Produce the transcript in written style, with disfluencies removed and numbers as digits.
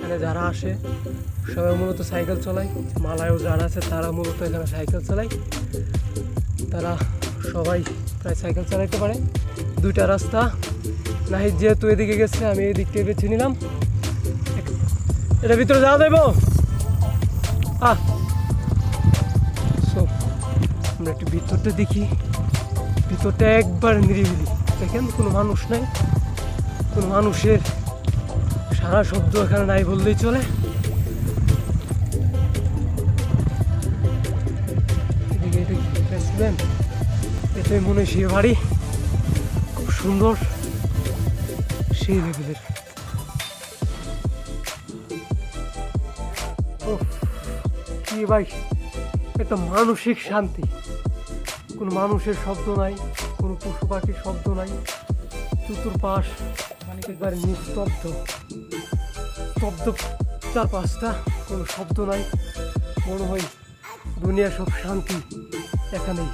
এখানে যারা আসে সবাই মূলত সাইকেল চালায়। মালায়ও যারা আছে তারা মূলত এখানে সাইকেল চালায়। তারা সবাই প্রায় সাইকেল চালাইতে পারে। দুইটা রাস্তা, নাহিদ যেহেতু এদিকে গেছে আমি এই দিক থেকে বেছে নিলাম। এটা ভিতরে যাওয়া দেবো। সো আমরা একটু ভিতরটা দেখি। ভিতরটা একবার নিরিবিলি, দেখেন কোনো মানুষ নাই, কোনো মানুষের সারা শব্দ এখানে নাই বললেই চলে। এদিকে এটা প্রেসিডেন্ট, এটাই মনে হয় সে বাড়ি, খুব সুন্দর সেই লেভেলের। কি ভাই, একটা মানসিক শান্তি, কোনো মানুষের শব্দ নাই, কোনো পশু পাখির শব্দ নাই, চতুর্পাশ মানে একবারে নিস্তব্ধ, স্তব্ধ চারপাশটা, কোনো শব্দ নাই। মনে হয় দুনিয়া সব শান্তি এখানেই।